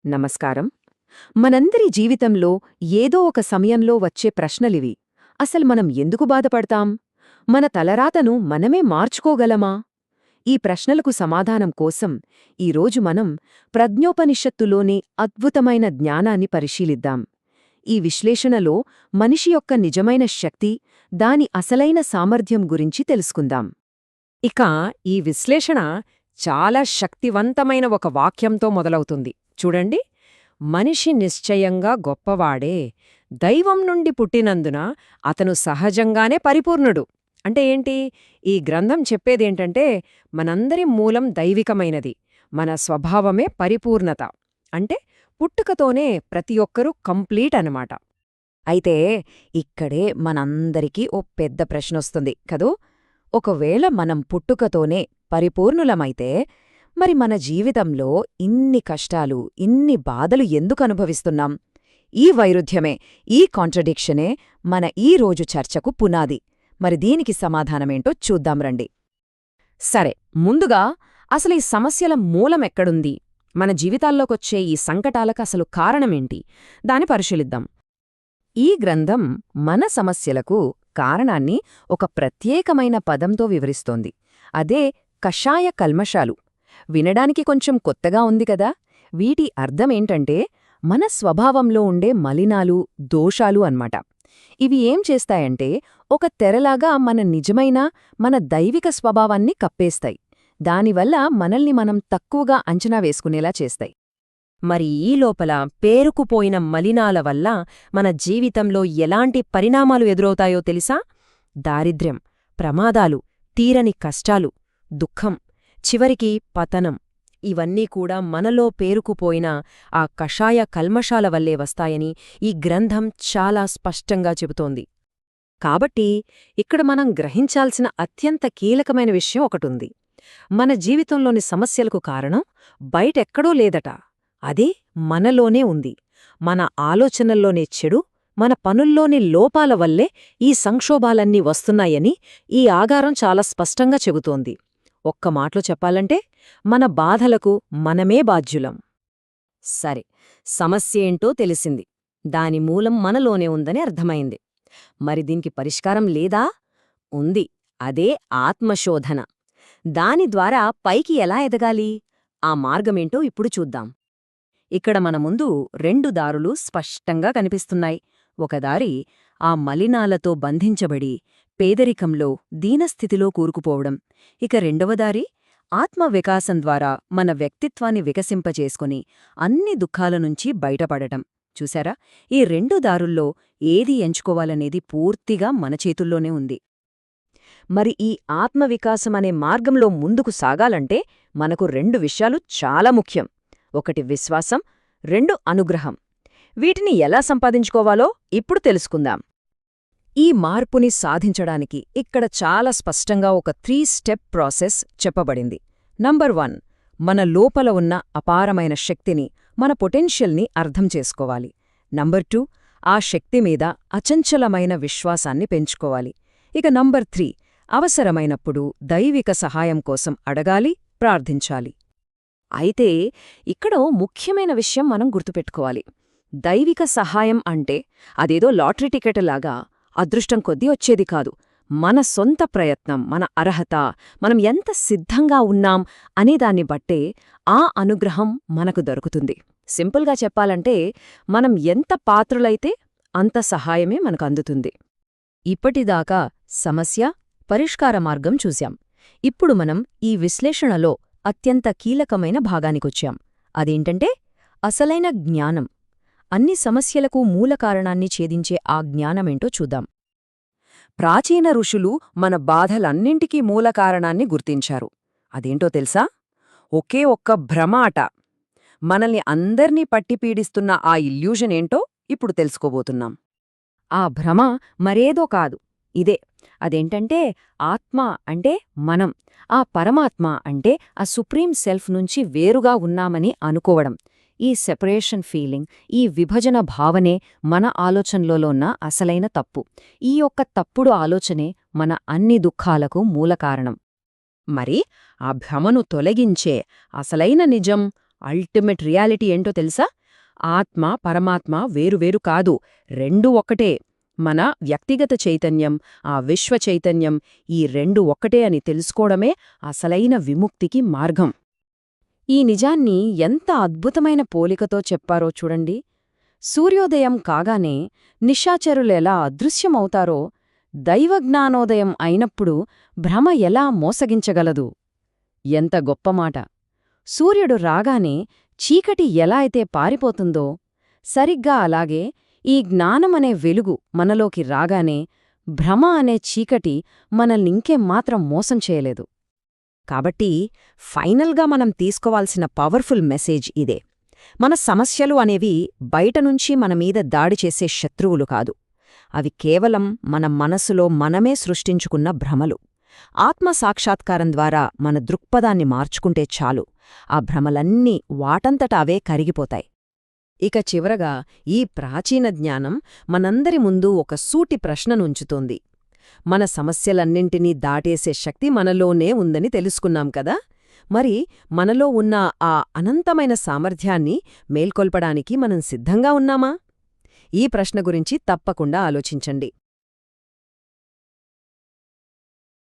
నమస్కారం. మనందరి జీవితంలో ఏదో ఒక సమయంలో వచ్చే ప్రశ్నలివి. అసలు మనం ఎందుకు బాధపడతాం? మన తలరాతను మనమే మార్చుకోగలమా? ఈ ప్రశ్నలకు సమాధానం కోసం ఈరోజు మనం ప్రజ్ఞోపనిషత్తులోని అద్భుతమైన జ్ఞానాన్ని పరిశీలిద్దాం. ఈ విశ్లేషణలో మనిషి యొక్క నిజమైన శక్తి, దాని అసలైన సామర్థ్యం గురించి తెలుసుకుందాం. ఇక ఈ విశ్లేషణ చాలా శక్తివంతమైన ఒక వాక్యంతో మొదలవుతుంది. చూడండి, మనిషి నిశ్చయంగా గొప్పవాడే, దైవం నుండి పుట్టినందున అతను సహజంగానే పరిపూర్ణుడు. అంటే ఏంటి? ఈ గ్రంథం చెప్పేదేంటంటే మనందరి మూలం దైవికమైనది, మన స్వభావమే పరిపూర్ణత. అంటే పుట్టుకతోనే ప్రతి ఒక్కరూ కంప్లీట్ అనమాట. అయితే ఇక్కడే మనందరికీ ఓ పెద్ద ప్రశ్నొస్తుంది కదూ. ఒకవేళ మనం పుట్టుకతోనే పరిపూర్ణులమైతే మరి మన జీవితంలో ఇన్ని కష్టాలు, ఇన్ని బాధలు ఎందుకు అనుభవిస్తున్నాం? ఈ వైరుధ్యమే, ఈ కాంట్రడిక్షనే మన ఈ రోజు చర్చకు పునాది. మరి దీనికి సమాధానమేంటో చూద్దాం రండి. సరే, ముందుగా అసలు ఈ సమస్యల మూలమెక్కడుంది? మన జీవితాల్లోకొచ్చే ఈ సంకటాలకు అసలు కారణమేంటి? దాన్ని పరిశీలిద్దాం. ఈ గ్రంథం మన సమస్యలకు కారణాన్ని ఒక ప్రత్యేకమైన పదంతో వివరిస్తోంది. అదే కషాయ కల్మషాలు. వినడానికి కొంచెం కొత్తగా ఉంది కదా. వీటి అర్థమేంటంటే మన స్వభావంలో ఉండే మలినాలు, దోషాలు అన్నమాట. ఇవి ఏం చేస్తాయంటే ఒక తెరలాగా మన నిజమైన, మన దైవిక స్వభావాన్ని కప్పేస్తాయి. దానివల్ల మనల్ని మనం తక్కువగా అంచనా వేసుకునేలా చేస్తాయి. మరి ఈ లోపల పేరుకుపోయిన మలినాల వల్ల మన జీవితంలో ఎలాంటి పరిణామాలు ఎదురవుతాయో తెలుసా? దారిద్ర్యం, ప్రమాదాలు, తీరని కష్టాలు, దుఃఖం, చివరికి పతనం. ఇవన్నీ కూడా మనలో పేరుకుపోయిన ఆ కషాయ కల్మషాల వల్లే వస్తాయని ఈ గ్రంథం చాలా స్పష్టంగా చెబుతోంది. కాబట్టి ఇక్కడ మనం గ్రహించాల్సిన అత్యంత కీలకమైన విషయం ఒకటుంది. మన జీవితంలోని సమస్యలకు కారణం బయటెక్కడో లేదట, అదే మనలోనే ఉంది. మన ఆలోచనల్లోనే చెడు, మన పనుల్లోని లోపాల వల్లే ఈ సంక్షోభాలన్నీ వస్తున్నాయని ఈ ఆగారం చాలా స్పష్టంగా చెబుతోంది. ఒక్క మాటలో చెప్పాలంటే మన బాధలకు మనమే బాధ్యులం. సరే, సమస్య ఏంటో తెలిసింది. దాని మూలం మనలోనే ఉందని అర్థమైంది. మరి దీనికి పరిష్కారం లేదా? ఉంది. అదే ఆత్మశోధన. దాని ద్వారా పైకి ఎలా ఎదగాలి? ఆ మార్గమేంటో ఇప్పుడు చూద్దాం. ఇక్కడ మన ముందు రెండు దారులు స్పష్టంగా కనిపిస్తున్నాయి. ఒక దారి ఆ మలినాలతో బంధించబడి పేదరికంలో, దీనస్థితిలో కూరుకుపోవడం. ఇక రెండవ దారి ఆత్మవికాసం ద్వారా మన వ్యక్తిత్వాన్ని వికసింపచేసుకుని అన్ని దుఃఖాల నుంచి బయటపడటం. చూశారా? ఈ రెండు దారుల్లో ఏది ఎంచుకోవాలనేది పూర్తిగా మన చేతుల్లోనే ఉంది. మరి ఈ ఆత్మవికాసం అనే మార్గంలో ముందుకు సాగాలంటే మనకు రెండు విషయాలు చాలా ముఖ్యం. ఒకటి విశ్వాసం, రెండు అనుగ్రహం. వీటిని ఎలా సంపాదించుకోవాలో ఇప్పుడు తెలుసుకుందాం. ఈ మార్పుని సాధించడానికి ఇక్కడ చాలా స్పష్టంగా ఒక 3 స్టెప్ ప్రాసెస్ చెప్పబడింది. నంబర్ 1, మన లోపల ఉన్న అపారమైన శక్తిని, మన పొటెన్షియల్ని అర్థం చేసుకోవాలి. నంబర్ 2, ఆ శక్తి మీద అచంచలమైన విశ్వాసాన్ని పెంచుకోవాలి. ఇక నంబర్ 3, అవసరమైనప్పుడు దైవిక సహాయం కోసం అడగాలి, ప్రార్థించాలి. అయితే ఇక్కడో ముఖ్యమైన విషయం మనం గుర్తుపెట్టుకోవాలి. దైవిక సహాయం అంటే అదేదో లాటరీ టికెట్ లాగా అదృష్టం కొద్దీ వచ్చేది కాదు. మన సొంత ప్రయత్నం, మన అర్హత, మనం ఎంత సిద్ధంగా ఉన్నాం అనేదాన్ని బట్టే ఆ అనుగ్రహం మనకు దొరుకుతుంది. సింపుల్గా చెప్పాలంటే మనం ఎంత పాత్రులైతే అంత సహాయమే మనకు అందుతుంది. ఇప్పటిదాకా సమస్య, పరిష్కార మార్గం చూశాం. ఇప్పుడు మనం ఈ విశ్లేషణలో అత్యంత కీలకమైన భాగానికొచ్చాం. అదేంటంటే అసలైన జ్ఞానం. అన్ని సమస్యలకు మూల కారణాన్ని ఛేదించే ఆ జ్ఞానమేంటో చూద్దాం. ప్రాచీన ఋషులు మన బాధలన్నింటికీ మూల కారణాన్ని గుర్తించారు. అదేంటో తెలుసా? ఒకే ఒక్క భ్రమ అట. మనల్ని అందర్నీ పట్టిపీడిస్తున్న ఆ ఇల్యూజన్ ఏంటో ఇప్పుడు తెలుసుకోబోతున్నాం. ఆ భ్రమ మరేదో కాదు, ఇదే. అదేంటంటే ఆత్మ అంటే మనం, ఆ పరమాత్మ అంటే ఆ సుప్రీం సెల్ఫ్ నుంచి వేరుగా ఉన్నామని అనుకోవడం. ఈ సెపరేషన్ ఫీలింగ్, ఈ విభజన భావనే మన ఆలోచనలో ఉన్న అసలైన తప్పు. ఈ యొక్క తప్పుడు ఆలోచనే మన అన్ని దుఃఖాలకు మూలకారణం. మరి ఆ భ్రమను తొలగించే అసలైన నిజం, అల్టిమేట్ రియాలిటీ ఏంటో తెలుసా? ఆత్మ పరమాత్మ వేరువేరు కాదు, రెండూ ఒక్కటే. మన వ్యక్తిగత చైతన్యం, ఆ విశ్వ చైతన్యం, ఈ రెండు ఒక్కటే అని తెలుసుకోవడమే అసలైన విముక్తికి మార్గం. ఈ నిజాన్ని ఎంత అద్భుతమైన పోలికతో చెప్పారో చూడండి. సూర్యోదయం కాగానే నిశాచరులెలా అదృశ్యమవుతారో, దైవజ్ఞానోదయం అయినప్పుడు భ్రమ ఎలా మోసగించగలదు? ఎంత గొప్పమాట! సూర్యుడు రాగానే చీకటి ఎలా అయితే పారిపోతుందో, సరిగ్గా అలాగే ఈ జ్ఞానమనే వెలుగు మనలోకి రాగానే భ్రమ అనే చీకటి మనల్నింకేం మాత్రం మోసం చేయలేదు. కాబట్టి ఫైనల్గా మనం తీసుకోవాల్సిన పవర్ఫుల్ మెసేజ్ ఇదే. మన సమస్యలు అనేవి బయటనుంచి మనమీద దాడి చేసే శత్రువులు కాదు. అవి కేవలం మన మనసులో మనమే సృష్టించుకున్న భ్రమలు. ఆత్మసాక్షాత్కారం ద్వారా మన దృక్పథాన్ని మార్చుకుంటే చాలు, ఆ భ్రమలన్నీ వాటంతట అవే కరిగిపోతాయి. ఇక చివరగా ఈ ప్రాచీన జ్ఞానం మనందరి ముందు ఒక సూటి ప్రశ్ననుంచుతోంది. మన సమస్యలన్నింటినీ దాటేసే శక్తి మనలోనే ఉందని తెలుసుకున్నాం కదా. మరి మనలో ఉన్న ఆ అనంతమైన సామర్థ్యాన్ని మేల్కొల్పడానికి మనం సిద్ధంగా ఉన్నామా? ఈ ప్రశ్న గురించి తప్పకుండా ఆలోచించండి.